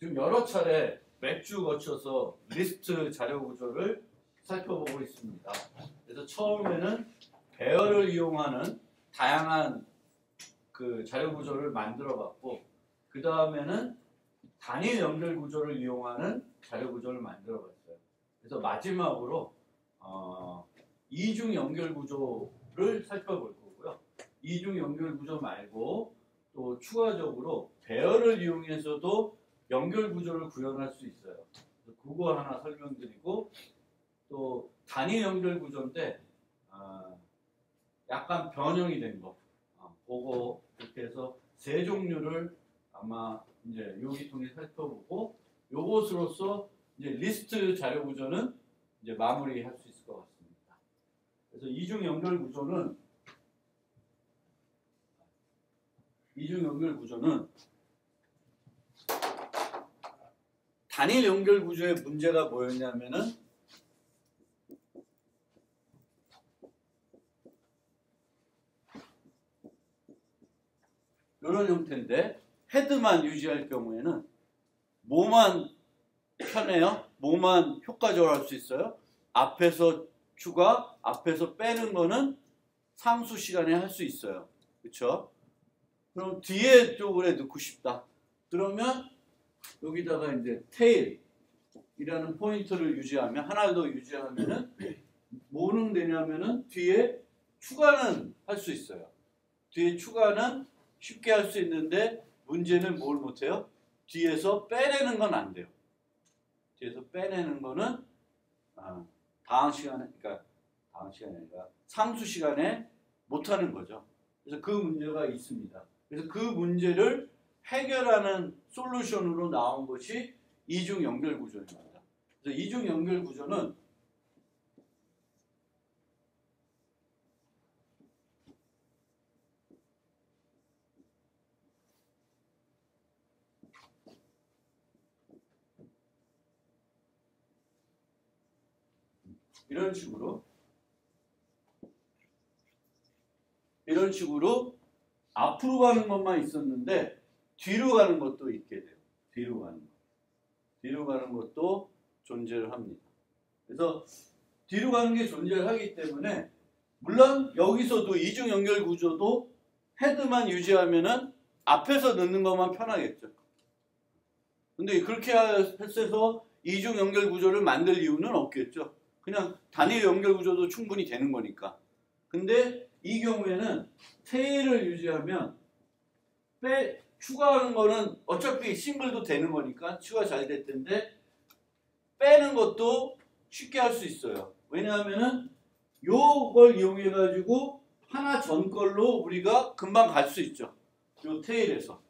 지금 여러 차례 몇 주 거쳐서 리스트 자료 구조를 살펴보고 있습니다. 그래서 처음에는 배열을 이용하는 다양한 그 자료 구조를 만들어 봤고, 그 다음에는 단일 연결 구조를 이용하는 자료 구조를 만들어 봤어요. 그래서 마지막으로 이중 연결 구조를 살펴볼 거고요. 이중 연결 구조 말고 또 추가적으로 배열을 이용해서도 연결 구조를 구현할 수 있어요. 그거 하나 설명드리고, 또 단위 연결 구조인데 약간 변형이 된 거, 그거 이렇게 해서 세 종류를 아마 이제 여기 통해 살펴보고, 요것으로서 이제 리스트 자료 구조는 이제 마무리할 수 있을 것 같습니다. 그래서 이중 연결 구조는 단일 연결 구조의 문제가 뭐였냐면은 이런 형태인데, 헤드만 유지할 경우에는 뭐만 편해요? 뭐만 효과적으로 할 수 있어요? 앞에서 추가, 앞에서 빼는 거는 상수 시간에 할 수 있어요. 그렇죠? 그럼 뒤에 쪽에 넣고 싶다. 그러면 여기다가 이제 테일이라는 포인트를 유지하면, 하나 더 유지하면은 뭐는 되냐면은 뒤에 추가는 할 수 있어요. 뒤에 추가는 쉽게 할 수 있는데, 문제는 뭘 못해요? 뒤에서 빼내는 건 안 돼요. 뒤에서 빼내는 거는 다음 시간에, 그러니까 다음 시간이 아니라 상수 시간에 못하는 거죠. 그래서 그 문제가 있습니다. 그래서 그 문제를 해결하는 솔루션으로 나온 것이 이중 연결 구조입니다. 그래서 이중 연결 구조는 이런 식으로 앞으로 가는 것만 있었는데 뒤로 가는 것도 있게 돼요. 뒤로 가는 것도 존재를 합니다. 그래서 뒤로 가는 게 존재를 하기 때문에, 물론 여기서도 이중 연결 구조도 헤드만 유지하면은 앞에서 넣는 것만 편하겠죠. 근데 그렇게 해서 이중 연결 구조를 만들 이유는 없겠죠. 그냥 단일 연결 구조도 충분히 되는 거니까. 근데 이 경우에는 테일을 유지하면 추가하는 거는 어차피 싱글도 되는 거니까 추가 잘 될 텐데, 빼는 것도 쉽게 할 수 있어요. 왜냐하면은 요걸 이용해 가지고 하나 전 걸로 우리가 금방 갈 수 있죠. 요 테일에서.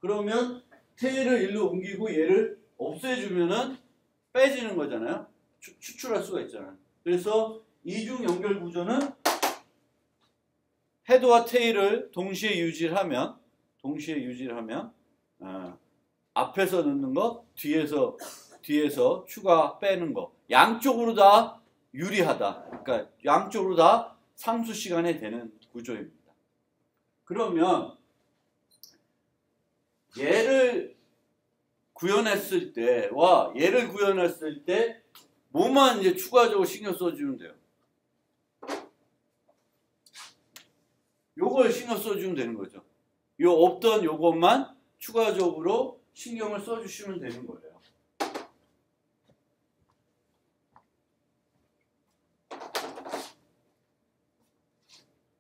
그러면 테일을 일로 옮기고 얘를 없애주면은 빼지는 거잖아요. 추출할 수가 있잖아요. 그래서 이중 연결 구조는 헤드와 테일을 동시에 유지를 하면 앞에서 넣는 거, 뒤에서 추가 빼는 거, 양쪽으로 다 유리하다. 그러니까 양쪽으로 다 상수 시간에 되는 구조입니다. 그러면 얘를 구현했을 때와 얘를 구현했을 때 뭐만 이제 추가적으로 신경 써주면 돼요. 요걸 신경 써주면 되는 거죠. 요 없던 요것만 추가적으로 신경을 써주시면 되는 거예요.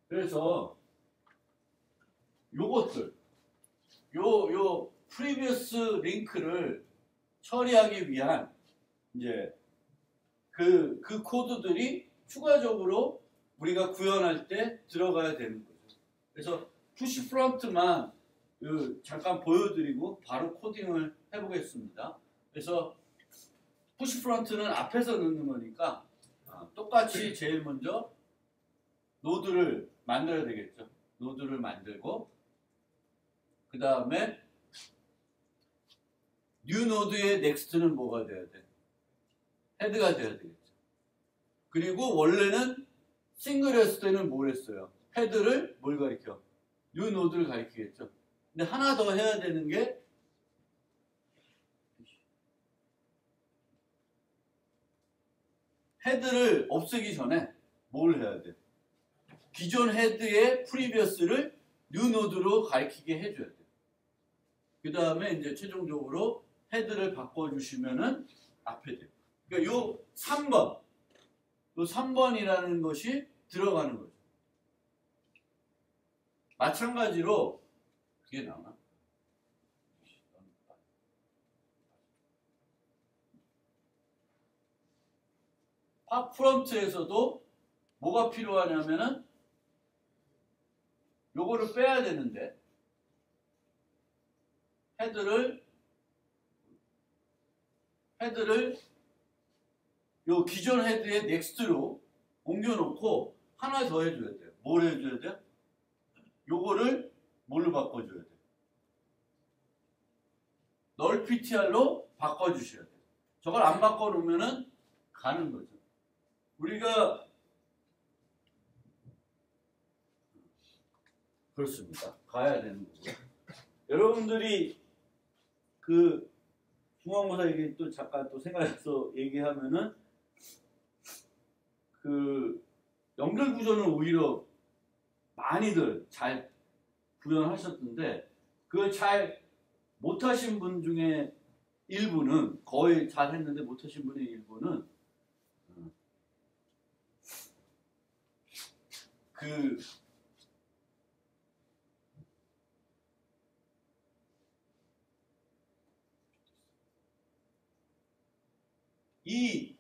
그래서 요것들, 요 previous 링크를 처리하기 위한 이제 그 코드들이 추가적으로 우리가 구현할 때 들어가야 되는 거죠. 그래서 푸시 프론트만 잠깐 보여드리고 바로 코딩을 해보겠습니다. 그래서 푸시 프론트는 앞에서 넣는 거니까 똑같이 제일 먼저 노드를 만들어야 되겠죠. 노드를 만들고, 그 다음에 뉴 노드의 넥스트는 뭐가 돼야 돼? 헤드가 돼야 되겠죠. 그리고 원래는 싱글이었을 때는 뭘 했어요? 헤드를 뭘 가리켜? 뉴 노드를 가리키겠죠. 근데 하나 더 해야 되는 게 헤드를 없애기 전에 뭘 해야 돼? 기존 헤드의 프리비어스를 뉴 노드로 가리키게 해줘야 돼. 그 다음에 이제 최종적으로 헤드를 바꿔주시면은 앞에 돼요. 그러니까 요 3번이라는 것이 들어가는 거죠. 마찬가지로 그게 나오나? 팝 프론트에서도 뭐가 필요하냐면은 요거를 빼야 되는데 헤드를 요 기존 헤드의 넥스트로 옮겨놓고 하나 더 해줘야 돼요. 뭘 해줘야 돼요? 요거를 뭘로 바꿔줘야 돼요? 널 PTR로 바꿔주셔야 돼요. 저걸 안 바꿔놓으면은 가는 거죠. 우리가 그렇습니다. 가야 되는 거고. 여러분들이 그 중간고사 얘기 또 잠깐 또 생각해서 얘기하면은 그 연결 구조는 오히려 많이들 잘 구현하셨던데 그걸 잘 못하신 분 중에 일부는 거의 잘 했는데 못하신 분의 일부는 이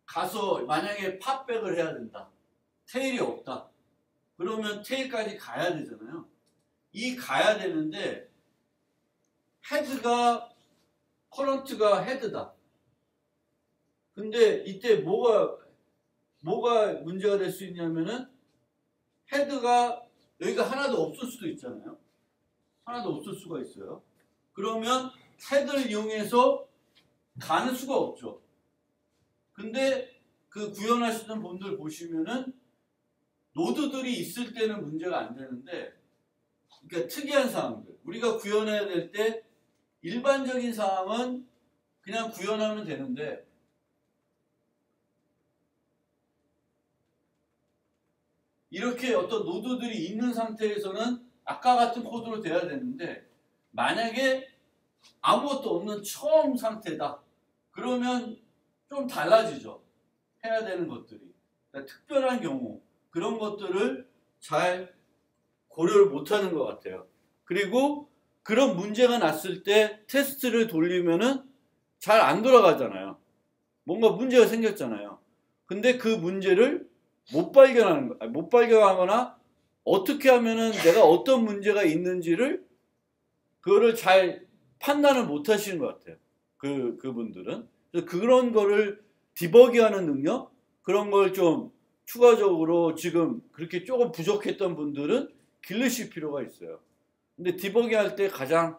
가서 만약에 팝백을 해야 된다. 테일이 없다. 그러면 테일까지 가야 되잖아요. 이 가야 되는데 헤드가 커런트가 헤드다. 근데 이때 뭐가 문제가 될 수 있냐면은 헤드가 여기가 하나도 없을 수도 있잖아요. 하나도 없을 수가 있어요. 그러면 헤드를 이용해서 가는 수가 없죠. 근데 그 구현하시는 분들 보시면은 노드들이 있을 때는 문제가 안 되는데 그러니까 특이한 사항들 우리가 구현해야 될 때 일반적인 사항은 그냥 구현하면 되는데 이렇게 어떤 노드들이 있는 상태에서는 아까 같은 코드로 돼야 되는데 만약에 아무것도 없는 처음 상태다. 그러면 좀 달라지죠. 해야 되는 것들이. 그러니까 특별한 경우 그런 것들을 잘 고려를 못하는 것 같아요. 그리고 그런 문제가 났을 때 테스트를 돌리면은 잘 안 돌아가잖아요. 뭔가 문제가 생겼잖아요. 근데 그 문제를 못 발견하거나 어떻게 하면은 내가 어떤 문제가 있는지를 그거를 잘 판단을 못 하시는 것 같아요. 그분들은. 그래서 그런 거를 디버기하는 능력? 그런 걸 좀 추가적으로 지금 그렇게 조금 부족했던 분들은 기르실 필요가 있어요. 근데 디버기 할 때 가장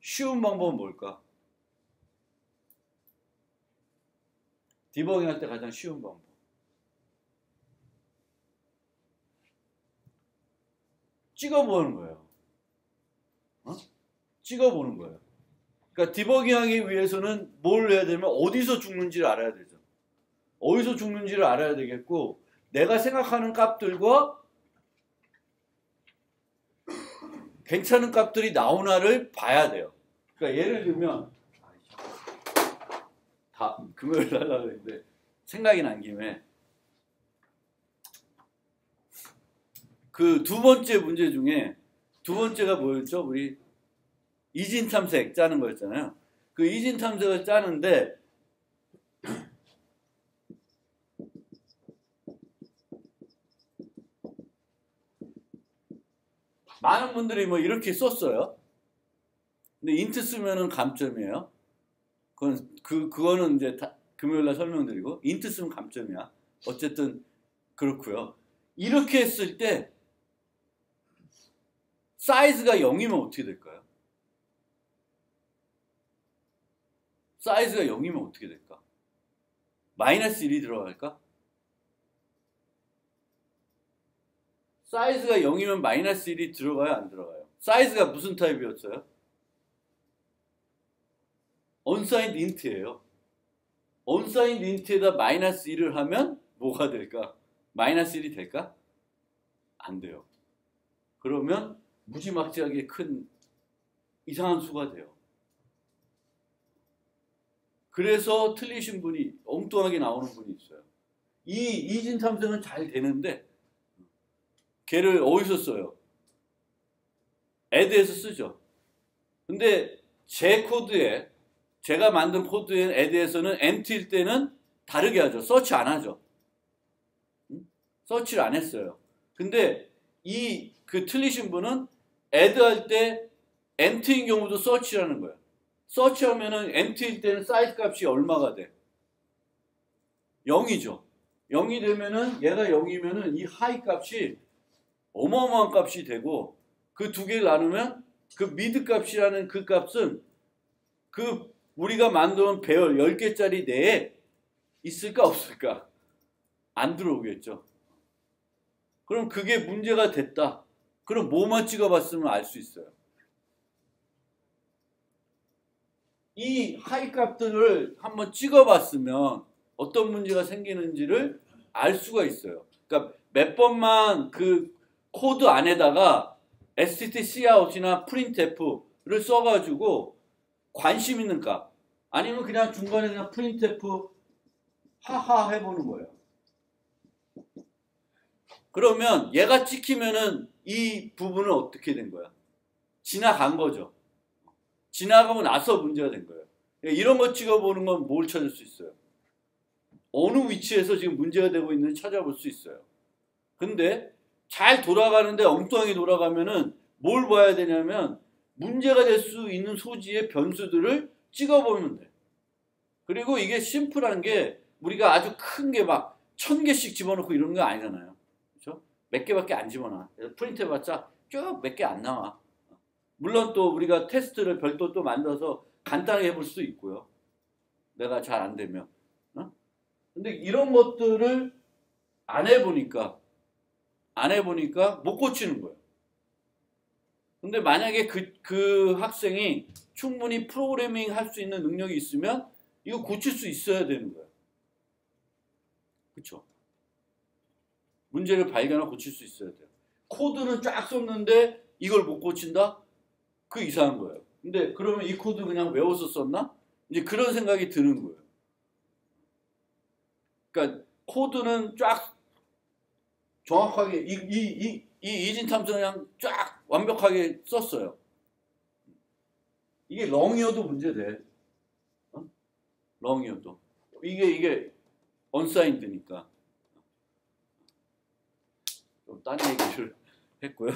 쉬운 방법은 뭘까? 디버깅 할 때 가장 쉬운 방법. 찍어보는 거예요. 찍어보는 거예요. 그러니까 디버깅하기 위해서는 뭘 해야 되면 어디서 죽는지를 알아야 되죠. 어디서 죽는지를 알아야 되겠고 내가 생각하는 값들과 괜찮은 값들이 나오나를 봐야 돼요. 그러니까 예를 들면 다 금요일 날 하려고 했는데 생각이 난 김에 그 두 번째 문제 중에 두 번째가 뭐였죠? 우리 이진 탐색 짜는 거였잖아요. 그 이진 탐색을 짜는데 많은 분들이 뭐 이렇게 썼어요. 근데 인트 쓰면은 감점이에요. 그거는 이제 다 금요일날 설명드리고 인트 쓰면 감점이야. 어쨌든 그렇고요. 이렇게 했을 때 사이즈가 0이면 어떻게 될까요? 사이즈가 0이면 어떻게 될까? 마이너스 1이 들어갈까? 사이즈가 0이면 마이너스 1이 들어가요? 안 들어가요? 사이즈가 무슨 타입이었어요? unsigned int예요. 언사인 인트에다 마이너스 1을 하면 뭐가 될까? 마이너스 1이 될까? 안 돼요. 그러면 무지막지하게 큰 이상한 수가 돼요. 그래서 틀리신 분이 엉뚱하게 나오는 분이 있어요. 이 이진탐정은 잘 되는데 걔를 어디서 써요? add에서 쓰죠. 근데 제 코드에 제가 만든 코드인 add에서는 empty일 때는 다르게 하죠. 서치 안 하죠. 서치를 안 했어요. 근데 그 틀리신 분은 add 할 때 empty인 경우도 서치라는 거예요. 서치하면은 empty일 때는 사이즈 값이 얼마가 돼? 0이죠. 0이 되면은 얘가 0이면은 이 하이 값이 어마어마한 값이 되고 그 두 개를 나누면 그 미드 값이라는 그 값은 그 우리가 만든 배열 10개짜리 내에 있을까 없을까? 안 들어오겠죠. 그럼 그게 문제가 됐다. 그럼 뭐만 찍어봤으면 알 수 있어요. 이 하이 값들을 한번 찍어봤으면 어떤 문제가 생기는지를 알 수가 있어요. 그러니까 몇 번만 그 코드 안에다가 std_cout이나 printf를 써가지고 관심 있는 값 아니면 그냥 중간에 그냥 printf 하하 해보는 거예요. 그러면 얘가 찍히면은 이 부분은 어떻게 된 거야? 지나간 거죠. 지나가고 나서 문제가 된 거예요. 이런 거 찍어보는 건 뭘 찾을 수 있어요? 어느 위치에서 지금 문제가 되고 있는지 찾아볼 수 있어요. 근데 잘 돌아가는데 엉뚱하게 돌아가면은 뭘 봐야 되냐면 문제가 될 수 있는 소지의 변수들을 찍어보면 돼. 그리고 이게 심플한 게 우리가 아주 큰 게 막 1000개씩 집어넣고 이런 거 아니잖아요. 그렇죠? 몇 개밖에 안 집어넣어. 프린트 해봤자 쭉 몇 개 안 나와. 물론 또 우리가 테스트를 별도 또 만들어서 간단하게 해볼 수도 있고요. 내가 잘 안 되면. 근데 이런 것들을 안 해보니까 못 고치는 거예요. 근데 만약에 그 학생이 충분히 프로그래밍 할 수 있는 능력이 있으면 이거 고칠 수 있어야 되는 거예요. 그렇죠? 문제를 발견하고 고칠 수 있어야 돼요. 코드는 쫙 썼는데 이걸 못 고친다? 그 이상한 거예요. 근데 그러면 이 코드 그냥 외워서 썼나? 이제 그런 생각이 드는 거예요. 그러니까 코드는 쫙 정확하게 이진탐정 그냥 쫙 완벽하게 썼어요. 이게 렁이어도 문제돼. 렁이어도. 이게 언사인드니까. 좀 딴 얘기를 했고요.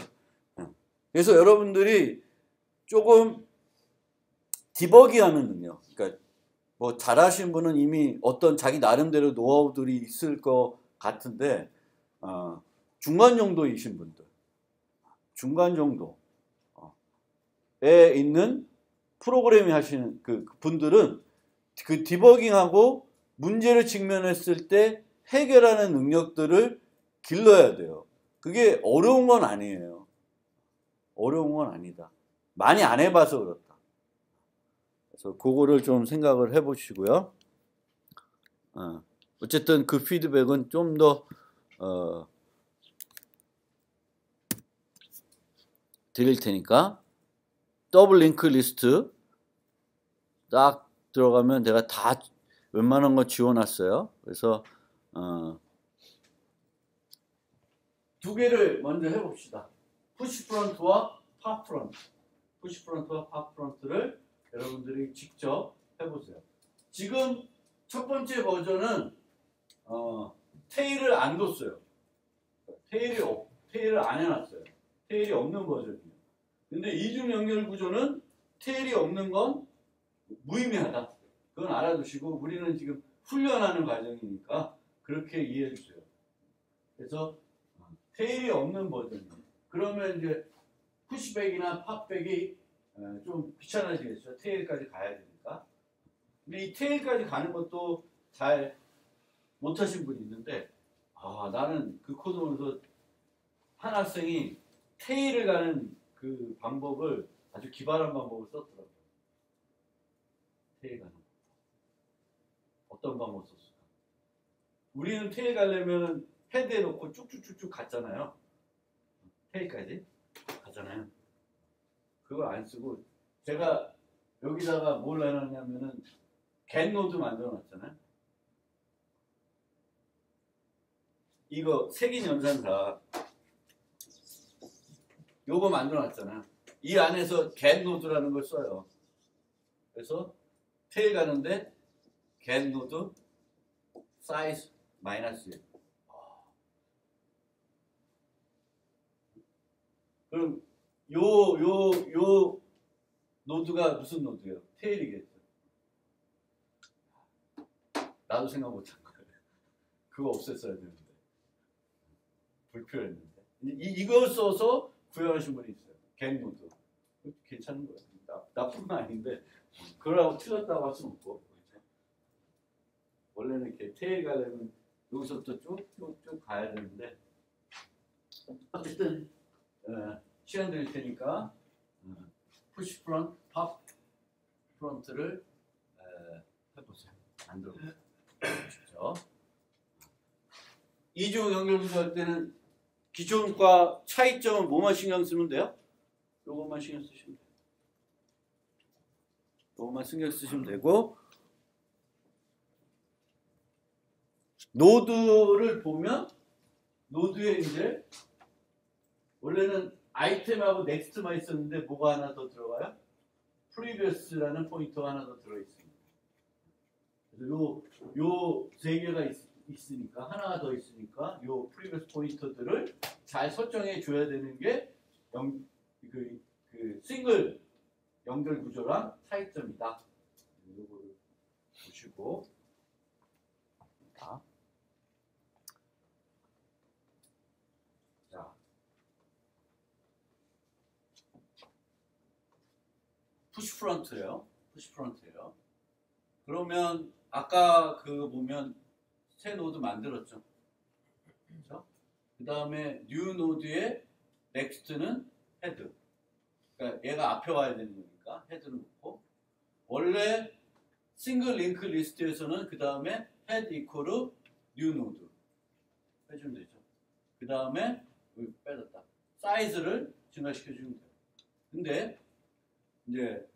그래서 여러분들이 조금 디버기하는 능력. 그러니까 뭐 잘하신 분은 이미 어떤 자기 나름대로 노하우들이 있을 것 같은데 중간 정도이신 분들, 중간 정도에 있는 프로그래밍 하시는 그 분들은 그 디버깅하고 문제를 직면했을 때 해결하는 능력들을 길러야 돼요. 그게 어려운 건 아니에요. 어려운 건 아니다. 많이 안 해봐서 그렇다. 그래서 그거를 좀 생각을 해보시고요. 어쨌든 그 피드백은 좀 더 드릴 테니까 더블 링크 리스트 딱 들어가면 내가 다 웬만한 거 지워놨어요. 그래서 두 개를 먼저 해봅시다. 푸시 프론트와 팝 프론트. 푸시 프론트와 팝 프론트를 여러분들이 직접 해보세요. 지금 첫 번째 버전은 테일을 안 뒀어요. 테일을 안 해놨어요. 테일이 없는 버전이에요. 근데 이중 연결 구조는 테일이 없는 건 무의미하다. 그건 알아두시고 우리는 지금 훈련하는 과정이니까 그렇게 이해해 주세요. 그래서 테일이 없는 버전이에요. 그러면 이제 푸시백이나 팝백이 좀 귀찮아지겠죠. 테일까지 가야 되니까. 근데 이 테일까지 가는 것도 잘 못하신 분이 있는데 나는 그 코드 보면서 한 학생이 테일을 가는 그 방법을 아주 기발한 방법을 썼더라고요. 테일 가는 거. 어떤 방법 썼을까? 우리는 테일 가려면 헤드에 놓고 쭉쭉쭉쭉 갔잖아요. 테일까지 가잖아요. 그걸 안 쓰고 제가 여기다가 뭘 해놨냐면은 겟 노드 만들어 놨잖아요. 이거 색인 연산사 요거 만들어 놨잖아요. 이 안에서 겟 노드라는 걸 써요. 그래서 테일 가는데 겟 노드 사이즈 마이너스 1. 그럼 요 노드가 무슨 노드예요? 테일이겠죠. 나도 생각 못한 거예요. 그거 없앴어야 되는데. 불필요했는데. 이걸 써서 구현하신 분이 있어요. 겟 노드. 괜찮은 거예요. 나쁜 건 아닌데 그거라고 틀렸다고 할 수는 없고. 원래는 이렇게 테일 가려면 여기서부터 쭉쭉쭉 가야 되는데 어쨌든 시간 드릴 테니까 푸시 프론트, 팝 프론트를 해보세요. 만들어 보십시오. 이중 연결 구조할 때는 기존과 차이점은 뭐만 신경 쓰면 돼요? 요것만 신경 쓰시면 돼요. 요것만 신경 쓰시면 되고 노드를 보면 노드에 이제 원래는 아이템하고 넥스트만 있었는데 뭐가 하나 더 들어가요? 프리비어스라는 포인터가 하나 더 들어있습니다. 그래서 요 세 개가 있으니까 하나가 더 있으니까 요 프리비어스 포인터들을 잘 설정해 줘야 되는 게 그 싱글 연결 구조랑 차이점이다. 요거를 보시고 푸시 프론트예요. 푸시 프론트예요. 그러면 아까 그 보면 새 노드 만들었죠. 그렇죠? 그 다음에 뉴 노드의 넥스트는 헤드. 그러니까 얘가 앞에 와야 되는 거니까 헤드를 놓고 원래 싱글 링크 리스트에서는 그 다음에 헤드 이퀄 뉴 노드 해주면 되죠. 그 다음에 여기 빼졌다. 사이즈를 증가시켜 주면 돼요. 근데 이제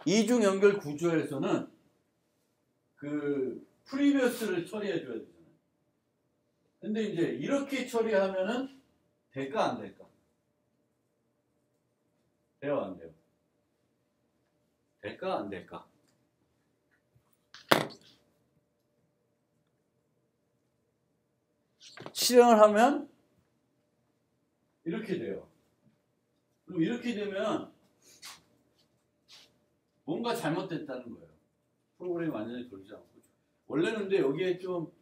이중 연결 구조에서는 그 프리비어스를 처리해 줘야 되잖아요. 근데 이제 이렇게 처리하면은 될까 안 될까? 돼요 안 돼요? 될까 안 될까? 실행을 하면 이렇게 돼요. 그럼 이렇게 되면 뭔가 잘못됐다는 거예요. 프로그램이 완전히 돌지 않고. 원래는 근데 여기에 좀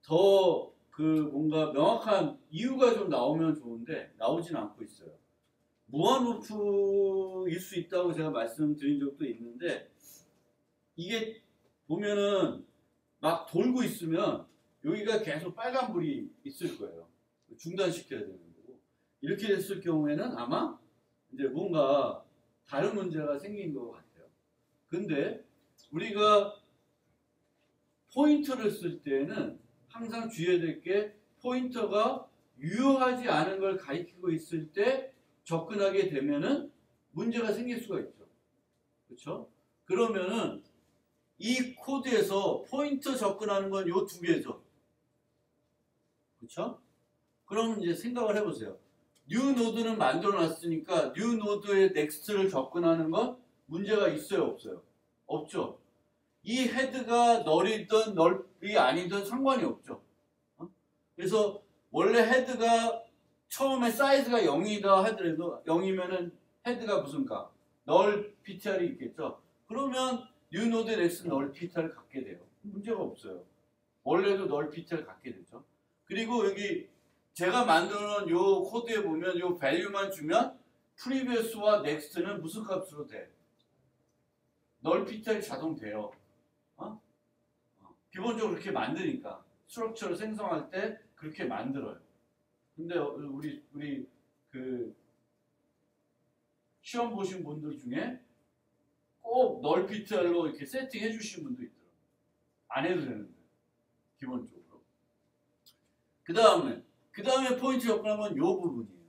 더 그 뭔가 명확한 이유가 좀 나오면 좋은데 나오진 않고 있어요. 무한 루프일 수 있다고 제가 말씀드린 적도 있는데 이게 보면은 막 돌고 있으면 여기가 계속 빨간불이 있을 거예요. 중단시켜야 되는 거고. 이렇게 됐을 경우에는 아마 이제 뭔가 다른 문제가 생긴 것 같아요. 근데 우리가 포인터를 쓸 때는 항상 주의해야 될 게 포인터가 유효하지 않은 걸 가리키고 있을 때 접근하게 되면은 문제가 생길 수가 있죠. 그렇죠? 그러면은 이 코드에서 포인터 접근하는 건 요 두 개죠. 그렇죠? 그럼 이제 생각을 해보세요. 뉴 노드는 만들어 놨으니까 뉴 노드의 넥스트를 접근하는 건 문제가 있어요 없어요? 없죠. 이 헤드가 널이든 널이 아니든 상관이 없죠. 그래서 원래 헤드가 처음에 사이즈가 0이다 하더라도 0이면은 헤드가 무슨 값? 널 PTR이 있겠죠. 그러면 뉴 노드 넥스트 널 PTR을 갖게 돼요. 문제가 없어요. 원래도 널 PTR을 갖게 되죠. 그리고 여기 제가 만드는 요 코드에 보면 요 밸류만 주면 프리비어스와 넥스트는 무슨 값으로 돼? 널 PTR이 자동 돼요. 기본적으로 그렇게 만드니까 스트럭처를 생성할 때 그렇게 만들어요. 근데 우리 그 시험 보신 분들 중에 꼭 널 PTR로 이렇게 세팅해 주신 분도 있더라고요. 안 해도 되는데 기본적으로. 그 다음에 포인트 접근한 건 이 부분이에요.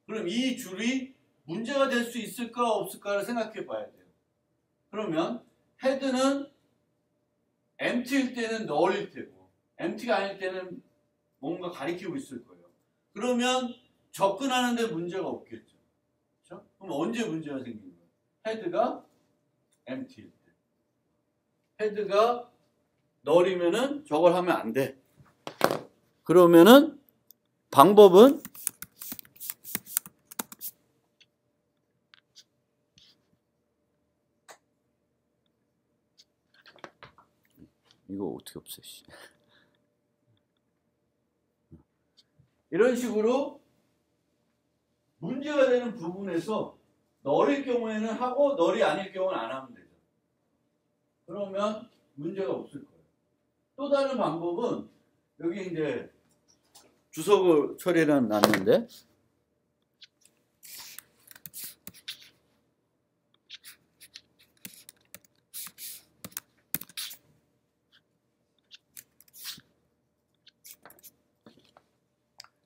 그럼 이 줄이 문제가 될 수 있을까 없을까를 생각해 봐야 돼요. 그러면 헤드는 empty일 때는 null일 테고 empty가 아닐 때는 뭔가 가리키고 있을 거예요. 그러면 접근하는데 문제가 없겠죠. 그렇죠? 그럼 언제 문제가 생기는 거예요? 헤드가 empty일 때. 헤드가 null이면은 저걸 하면 안 돼. 그러면은 방법은 이거 어떻게 없애? 이런 식으로 문제가 되는 부분에서 널일 경우에는 하고 널이 아닐 경우는 안 하면 되죠. 그러면 문제가 없을 거예요. 또 다른 방법은 여기 이제 주석을 처리해 놨는데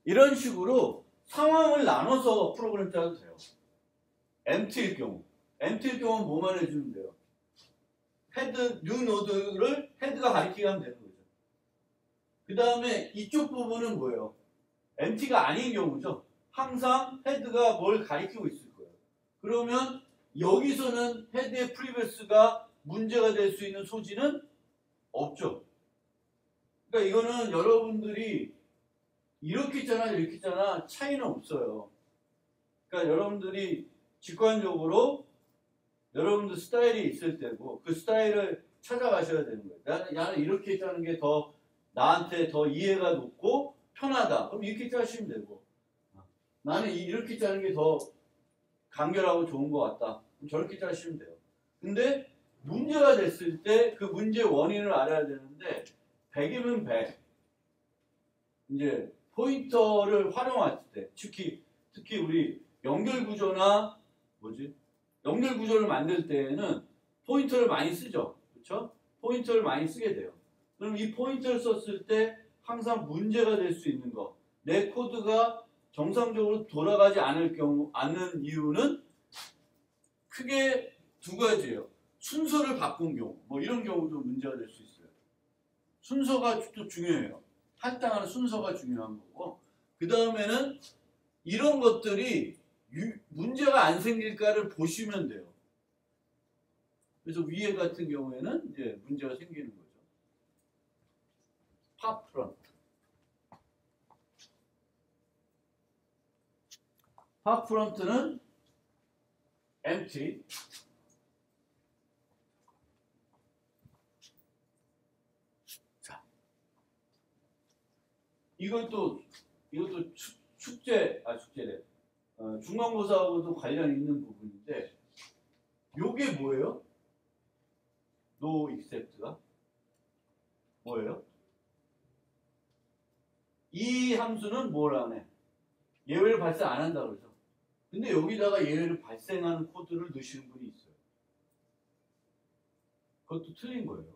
이런 식으로 상황을 나눠서 프로그램 짜도 돼요. empty일 경우는 뭐만 해주면 돼요? 헤드, 뉴 노드를 헤드가 가리키게 하면 되는 거죠. 그 다음에 이쪽 부분은 뭐예요? empty가 아닌 경우죠. 항상 헤드가 뭘 가리키고 있을 거예요. 그러면 여기서는 헤드의 프리베스가 문제가 될 수 있는 소지는 없죠. 그러니까 이거는 여러분들이 이렇게 있잖아, 이렇게 있잖아, 차이는 없어요. 그러니까 여러분들이 직관적으로 여러분들 스타일이 있을 때고 그 스타일을 찾아가셔야 되는 거예요. 나는 이렇게 있다는 게 더 나한테 더 이해가 높고 편하다. 그럼 이렇게 짜시면 되고 나는 이렇게 짜는 게 더 간결하고 좋은 것 같다. 그럼 저렇게 짜시면 돼요. 근데 문제가 됐을 때 그 문제 원인을 알아야 되는데 100이면 100. 이제 포인터를 활용할 때 특히 우리 연결 구조나 연결 구조를 만들 때에는 포인터를 많이 쓰죠. 그렇죠? 포인터를 많이 쓰게 돼요. 그럼 이 포인터를 썼을 때 항상 문제가 될 수 있는 거. 내 코드가 정상적으로 돌아가지 않는 이유는 크게 두 가지예요. 순서를 바꾼 경우. 뭐 이런 경우도 문제가 될 수 있어요. 순서가 또 중요해요. 할당하는 순서가 중요한 거고. 그 다음에는 이런 것들이 문제가 안 생길까를 보시면 돼요. 그래서 위에 같은 경우에는 이제 문제가 생기는 거죠. 팝 프론트. 팝 프론트는 empty. 자, 이것도 숙제래. 중간고사하고도 관련 있는 부분인데, 요게 뭐예요? No except가 뭐예요? 이 함수는 뭘 안 해? 예외를 발생 안 한다 그러죠. 근데 여기다가 예외를 발생하는 코드를 넣으시는 분이 있어요. 그것도 틀린 거예요.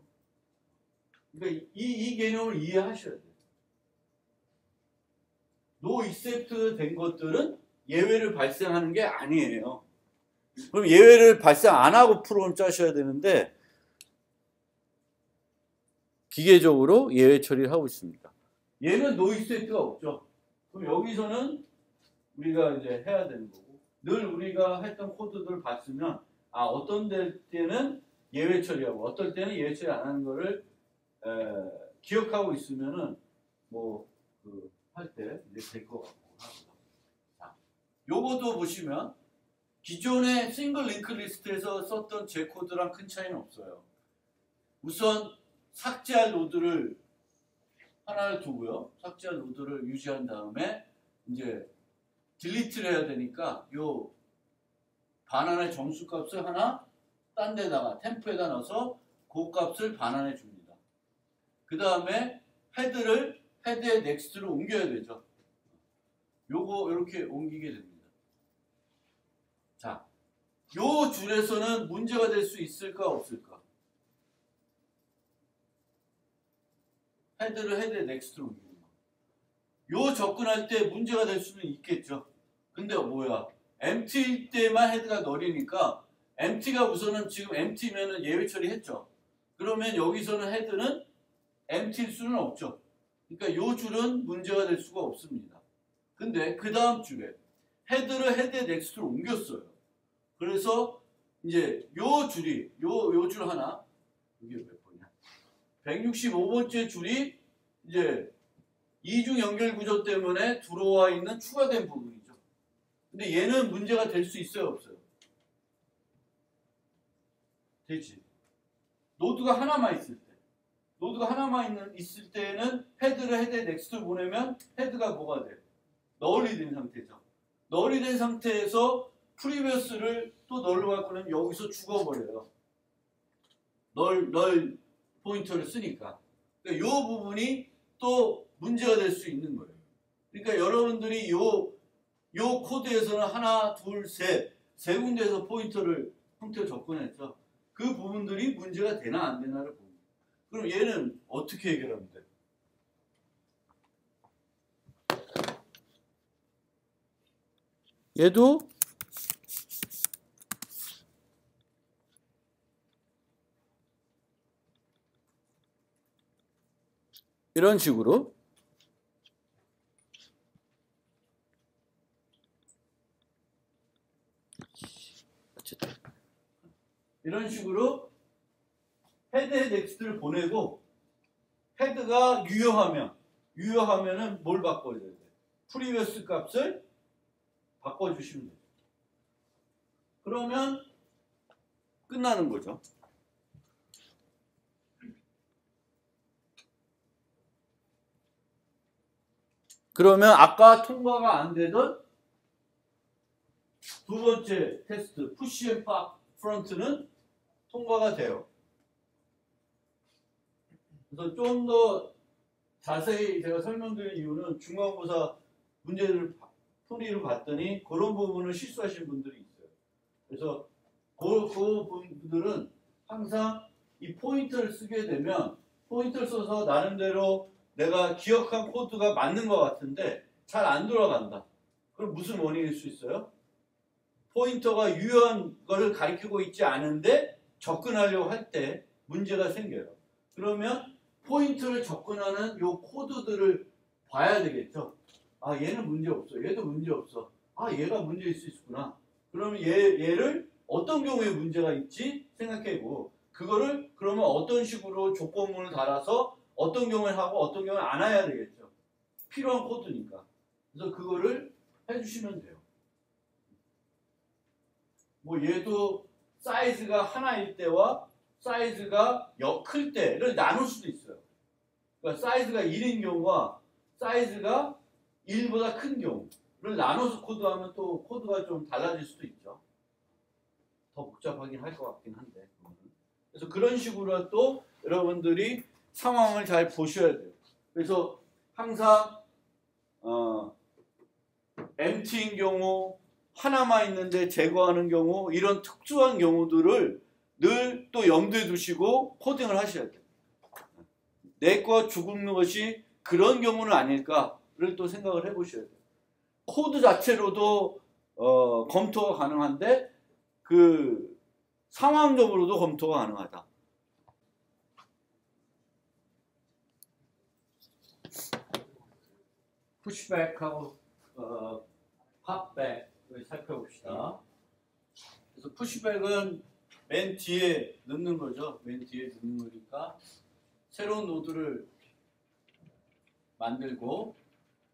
그러니까 이 개념을 이해하셔야 돼요. No except 된 것들은 예외를 발생하는 게 아니에요. 그럼 예외를 발생 안 하고 프로그램 짜셔야 되는데 기계적으로 예외 처리를 하고 있습니다. 얘는 no except가 없죠. 그럼 여기서는 우리가 이제 해야 되는 거고 늘 우리가 했던 코드들을 봤으면 어떤 때는 예외 처리하고 어떨 때는 예외 처리 안 하는 거를 기억하고 있으면은 뭐 할 때 이제 될 것 같고 하고. 자, 요것도 보시면 기존의 싱글 링크 리스트에서 썼던 제 코드랑 큰 차이는 없어요. 우선 삭제할 노드를 하나를 두고요. 삭제할 노드를 유지한 다음에 이제 딜리트를 해야 되니까 요 반환의 점수 값을 하나 딴 데다가 템프에다 넣어서 그 값을 반환해 줍니다. 그 다음에 헤드를 헤드에 넥스트로 옮겨야 되죠. 요거 이렇게 옮기게 됩니다. 자, 요 줄에서는 문제가 될 수 있을까 없을까? 헤드를 헤드에 넥스트로 옮기는 거. 요 접근할 때 문제가 될 수는 있겠죠. 근데 뭐야? MT일 때만 헤드가 널이니까 MT가 우선은 지금 MT면은 예외 처리했죠. 그러면 여기서는 헤드는 MT일 수는 없죠. 그러니까 요 줄은 문제가 될 수가 없습니다. 근데 그 다음 줄에 헤드를 헤드에 넥스트로 옮겼어요. 그래서 이제 요 줄이 요 줄 하나 이게 몇 번이야? 165번째 줄이 이제 이중 연결 구조 때문에 들어와 있는 추가된 부분이죠. 근데 얘는 문제가 될 수 있어요, 없어요? 되지. 노드가 하나만 있을 때. 노드가 하나만 있을 때는 헤드를 헤드에 넥스트로 보내면 헤드가 뭐가 돼? 널이 된 상태죠. 널이 된 상태에서 프리비어스를 또 널로 갖고는 여기서 죽어버려요. 널 포인터를 쓰니까. 그러니까 이 부분이 또 문제가 될 수 있는 거예요. 그러니까 여러분들이 요 코드에서는 하나, 둘, 세 군데에서 포인터를 형태로 접근했죠. 그 부분들이 문제가 되나 안 되나를 봅니다. 그럼 얘는 어떻게 해결하면 돼? 얘도 이런 식으로 이런 식으로 헤드에 넥스트를 보내고 헤드가 유효하면은 뭘 바꿔야 돼? 프리비어스 값을 바꿔주시면 돼요. 그러면 끝나는 거죠. 그러면 아까 통과가 안 되던 두 번째 테스트 푸시 앤 팝 프론트는 통과가 돼요. 그래서 좀 더 자세히 제가 설명드린 이유는 중간고사 문제를 풀이를 봤더니 그런 부분을 실수하신 분들이 있어요. 그래서 그 분들은 항상 이 포인터를 쓰게 되면 포인터를 써서 나름대로 내가 기억한 코드가 맞는 것 같은데 잘 안 돌아간다. 그럼 무슨 원인일 수 있어요? 포인터가 유효한 것을 가리키고 있지 않은데 접근하려고 할 때 문제가 생겨요. 그러면 포인터를 접근하는 요 코드들을 봐야 되겠죠. 아, 얘는 문제 없어. 얘도 문제 없어. 아, 얘가 문제일 수 있구나. 그러면 얘를 어떤 경우에 문제가 있지 생각해보고 그거를 그러면 어떤 식으로 조건문을 달아서 어떤 경우에 하고 어떤 경우에 안 해야 되겠죠. 필요한 코드니까. 그래서 그거를 해주시면 돼요. 뭐 얘도 사이즈가 하나일 때와 사이즈가 클 때를 나눌 수도 있어요. 그러니까 사이즈가 1인 경우와 사이즈가 1보다 큰 경우를 나눠서 코드하면 또 코드가 좀 달라질 수도 있죠. 더 복잡하긴 할 것 같긴 한데. 그래서 그런 식으로 또 여러분들이 상황을 잘 보셔야 돼요. 그래서 항상 MT인 경우 하나만 있는데 제거하는 경우 이런 특수한 경우들을 늘 또 염두에 두시고 코딩을 하셔야 돼요. 내과 죽는 것이 그런 경우는 아닐까를 또 생각을 해보셔야 돼요. 코드 자체로도 검토가 가능한데 그 상황적으로도 검토가 가능하다. 푸시백하고 팝백을 살펴봅시다. 그래서 푸시백은 맨 뒤에 넣는 거죠. 맨 뒤에 넣는 거니까 새로운 노드를 만들고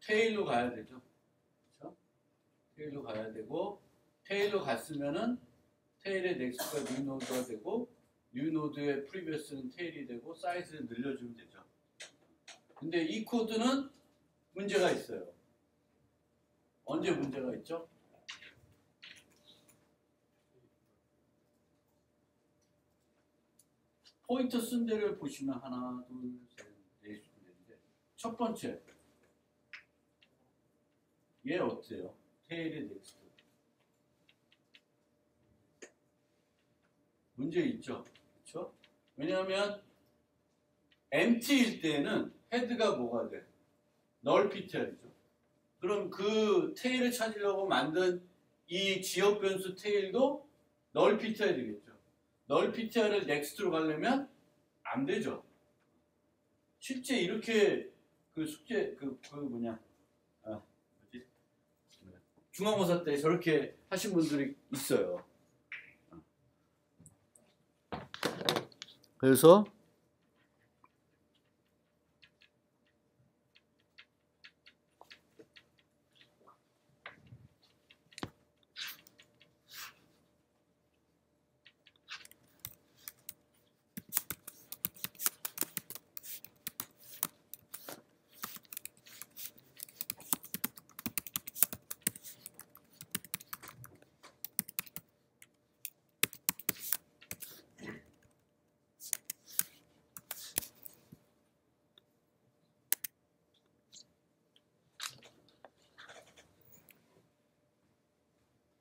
테일로 가야 되죠. 그렇죠? 테일로 가야 되고 테일로 갔으면은 테일의 넥스트가 뉴 노드가 되고 뉴 노드의 프리비어스는 테일이 되고 사이즈를 늘려주면 되죠. 근데 이 코드는 문제가 있어요. 언제 문제가 있죠? 포인터 쓴 데를 보시면 하나, 둘, 셋, 넷, 있는데 첫 번째, 얘 어때요? 테일의 넥스트. 문제 있죠? 그렇죠? 왜냐하면 empty일 때는 헤드가 뭐가 돼? 널 피트이죠. 그럼 그 테일을 찾으려고 만든 이 지역 변수 테일도 널 피트해야 되겠죠. 널 피트를 넥스트로 가려면 안 되죠. 실제 이렇게 그 숙제 뭐냐 뭐지? 중간고사 때 저렇게 하신 분들이 있어요. 그래서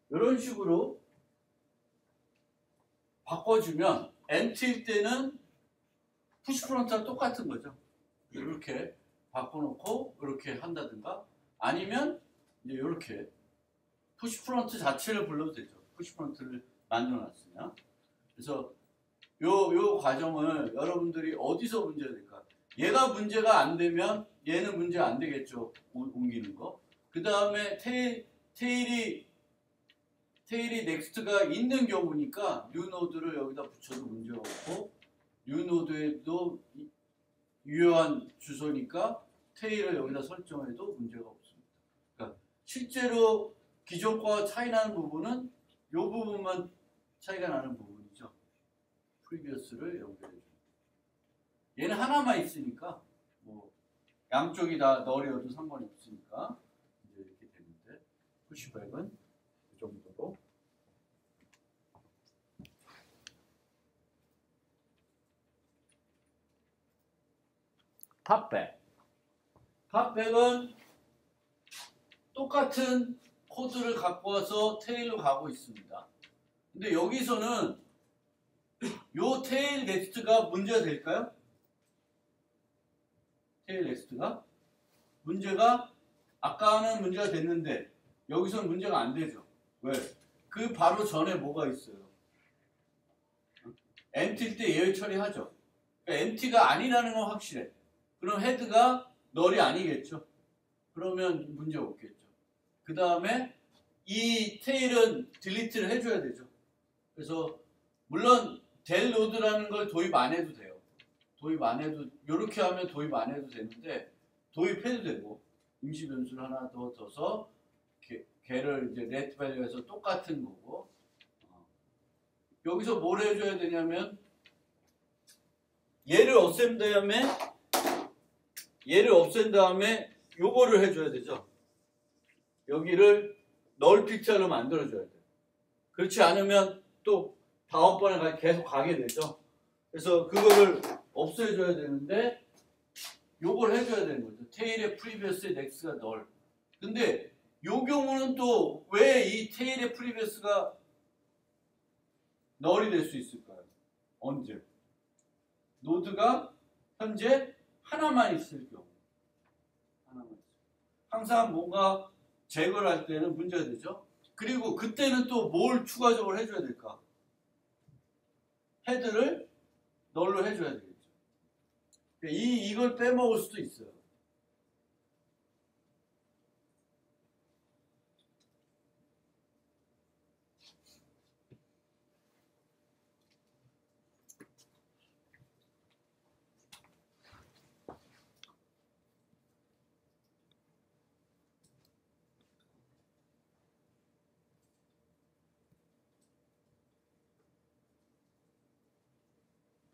이런 식으로 바꿔주면 empty일 때는 푸시 프론트랑 똑같은 거죠. 이렇게 바꿔놓고 이렇게 한다든가 아니면 이제 이렇게 푸시 프론트 자체를 불러도 되죠. 푸시 프론트를 만들어놨으면. 그래서 요 과정을 여러분들이 어디서 문제가 될까? 얘가 문제가 안 되면 얘는 문제가 안 되겠죠. 옮기는 거. 그 다음에 테일이 넥스트가 있는 경우니까 뉴 노드를 여기다 붙여도 문제가 없고 뉴 노드에도 유효한 주소니까 테일을 여기다 설정해도 문제가 없습니다. 그러니까 실제로 기존 거와 차이 나는 부분은 이 부분만 차이가 나는 부분이죠. 프리비어스를 연결해줍니다. 얘는 하나만 있으니까 뭐 양쪽이 다 널이어도 상관이 없으니까 이제 이렇게 되는데 푸시백은 이 정도로. 팝백은 똑같은 코드를 갖고 와서 테일로 가고 있습니다. 근데 여기서는 요 테일 넥스트가 문제가 될까요? 테일 넥스트가 문제가 아까는 문제가 됐는데 여기서는 문제가 안 되죠. 왜? 그 바로 전에 뭐가 있어요? empty일 때 예외 처리하죠. 그러니까 empty가 아니라는 건 확실해. 그럼 헤드가 널이 아니겠죠. 그러면 문제 없겠죠. 그 다음에 이 테일은 딜리트를 해줘야 되죠. 그래서 물론 델 로드라는 걸 도입 안 해도 돼요. 도입 안 해도 이렇게 하면 도입 안 해도 되는데 도입해도 되고 임시 변수를 하나 더 둬서 걔를 이제 let value에서 똑같은 거고 여기서 뭘 해줘야 되냐면 얘를 없앤 다음에 요거를 해줘야 되죠. 여기를 널 피처로 만들어줘야 돼요. 그렇지 않으면 또 다음번에 계속 가게 되죠. 그래서 그거를 없애줘야 되는데 요걸 해줘야 되는 거죠. 테일의 프리비어스의 넥스가 널. 근데 요 경우는 또 왜 이 테일의 프리비어스가 널이 될 수 있을까요? 언제? 노드가 현재 하나만 있을 경우. 하나만 있을. 항상 뭔가 제거를 할 때는 문제가 되죠. 그리고 그때는 또 뭘 추가적으로 해줘야 될까? 헤드를 널로 해줘야 되겠죠. 이걸 빼먹을 수도 있어요.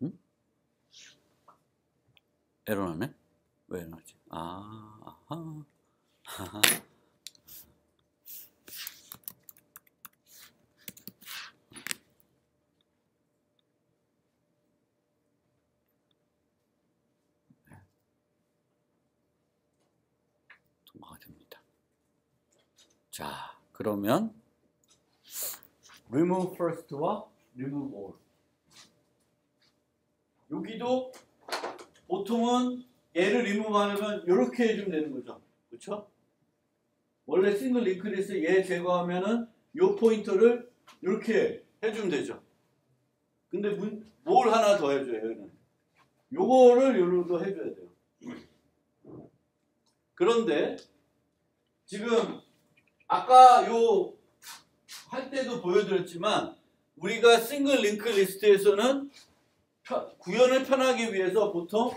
응? 에러 나네? 왜 에러 나지? 아하. 자, 그러면 remove first와 remove all. 여기도 보통은 얘를 remove 하려면 이렇게 해주면 되는 거죠. 그렇죠? 원래 싱글 링크 리스트 얘 제거하면은 요 포인터를 이렇게 해주면 되죠. 근데 뭘 하나 더 해줘요. 얘는 요거를 요로도 해줘야 돼요. 그런데 지금 아까 요 할 때도 보여드렸지만 우리가 싱글 링크 리스트에서는 구현을 편하기 위해서 보통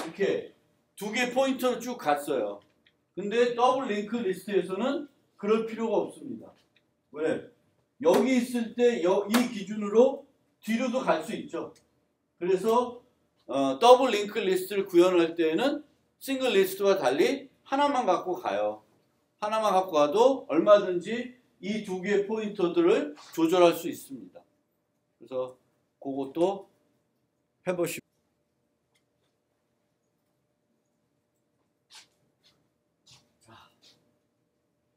이렇게 두 개 포인터로 쭉 갔어요. 근데 더블 링크 리스트에서는 그럴 필요가 없습니다. 왜? 여기 있을 때 이 기준으로 뒤로도 갈 수 있죠. 그래서 더블 링크 리스트를 구현할 때에는 싱글 리스트와 달리 하나만 갖고 가요. 하나만 갖고 가도 얼마든지 이 두 개의 포인터들을 조절할 수 있습니다. 그래서 그것도 해보시고. 자,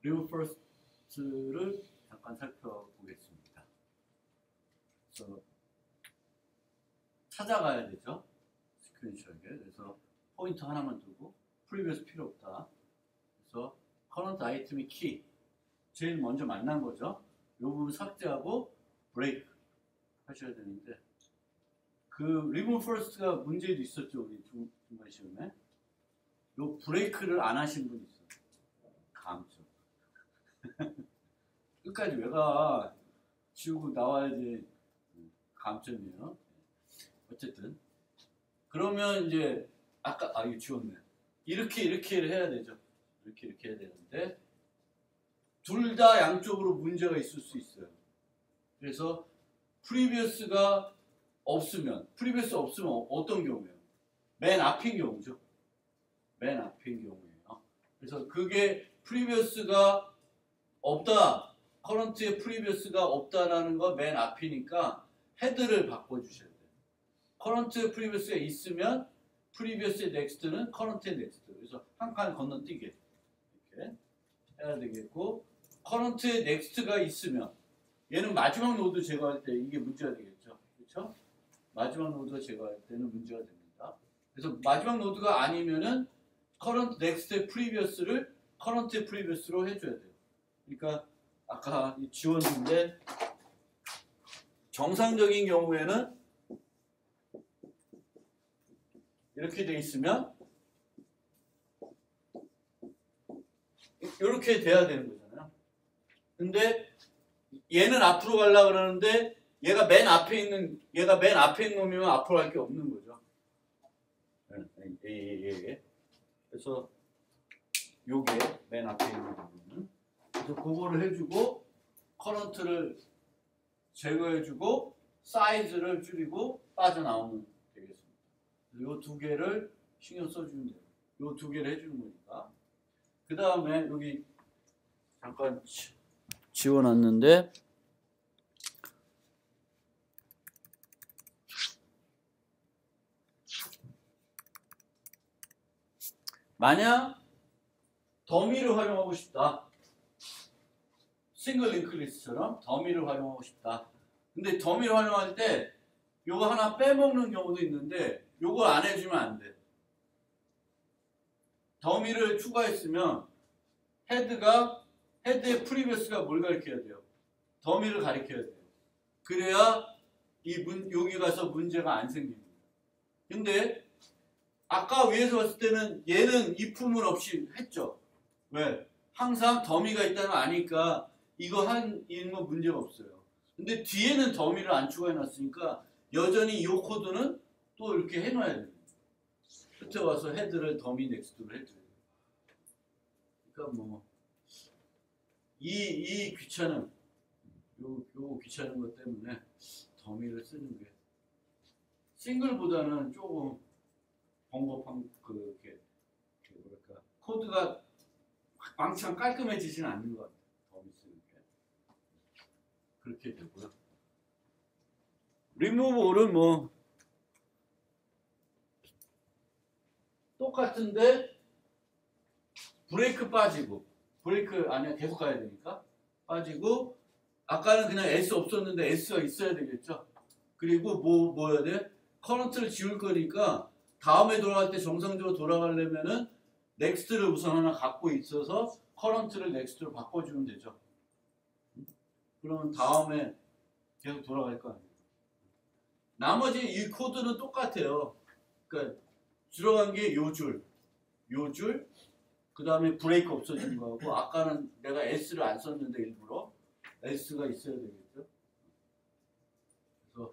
remove first를 잠깐 살펴보겠습니다. 그래서 찾아가야 되죠. 스크린샷에. 그래서 포인터 하나만 두고 previous 필요 없다. 그래서 current item이 key. 제일 먼저 만난 거죠. 이 부분 삭제하고 브레이크 하셔야 되는데 그 remove first가 문제도 있었죠. 우리 중간 시험에. 요 브레이크를 안 하신 분 있어요. 감점. 끝까지 왜 가? 지우고 나와야지. 감점이에요. 어쨌든 그러면 이제 아까 이거 지웠네. 이렇게 해야 되죠. 이렇게 해야 되는데 둘 다 양쪽으로 문제가 있을 수 있어요. 그래서 previous가 없으면 어떤 경우예요? 맨 앞인 경우죠. 맨 앞인 경우예요. 그래서 그게 previous가 없다. current의 previous가 없다라는 거 맨 앞이니까 헤드를 바꿔주셔야 돼요. current previous가 있으면 previous의 next는 current의 next. 그래서 한 칸 건너뛰게 이렇게 해야 되겠고 current의 next가 있으면 얘는 마지막 노드 제거할 때 이게 문제가 되겠죠. 그렇죠? 마지막 노드 제거할 때는 문제가 됩니다. 그래서 마지막 노드가 아니면은 current next의 previous를 current의 previous로 해줘야 돼요. 그러니까 아까 지웠는데 정상적인 경우에는 이렇게 돼 있으면 이렇게 돼야 되는 거잖아요. 근데 얘는 앞으로 가려고 그러는데 얘가 맨 앞에 있는 놈이면 앞으로 갈 게 없는 거죠. 그래서 요게 맨 앞에 있는 부분은 그래서 그거를 해주고 커런트를 제거해주고 사이즈를 줄이고 빠져나오면 되겠습니다. 요 두 개를 신경 써주면 돼요. 요 두 개를 해주는 거니까. 그 다음에 여기 잠깐 지워놨는데 만약 더미를 활용하고 싶다. 싱글 링크 리스트처럼 더미를 활용하고 싶다. 근데 더미를 활용할 때 요거 하나 빼먹는 경우도 있는데 요거 안 해주면 안 돼. 더미를 추가했으면 헤드의 프리비어스가 뭘 가리켜야 돼요? 더미를 가리켜야 돼요. 그래야 여기 가서 문제가 안 생깁니다. 근데 아까 위에서 봤을 때는 얘는 if문 없이 했죠. 왜? 항상 더미가 있다는 거 아니까 이거 있는 건 문제가 없어요. 근데 뒤에는 더미를 안 추가해놨으니까 여전히 이 코드는 또 이렇게 해놔야 돼요. 끝에 와서 헤드를 더미 넥스트로 해줘요. 그러니까 뭐 이 귀찮은 요 귀찮은 것 때문에 더미를 쓰는 게 싱글보다는 조금 번거한 그렇게 뭐랄까 코드가 왕창 깔끔해지지는 않는 것 같아요. 더미 쓰는 게 그렇게 되고요. 리무브는 뭐 똑같은데 브레이크 빠지고 브레이크 아니야 계속 가야 되니까 빠지고 아까는 그냥 S 없었는데 S가 있어야 되겠죠. 그리고 뭐 해야 돼? 커런트를 지울 거니까 다음에 돌아갈 때 정상적으로 돌아가려면은 넥스트를 우선 하나 갖고 있어서 커런트를 넥스트로 바꿔주면 되죠. 그러면 다음에 계속 돌아갈 거 아니에요. 나머지 이 코드는 똑같아요. 그러니까 들어간 게 요 줄, 그 다음에 브레이크 없어지는 거고 아까는 내가 S를 안 썼는데 일부러 S가 있어야 되겠죠. 그래서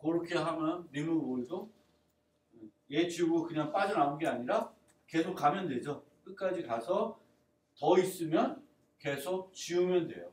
그렇게 하면 리무브도 얘 지우고 그냥 빠져나온 게 아니라 계속 가면 되죠. 끝까지 가서 더 있으면 계속 지우면 돼요.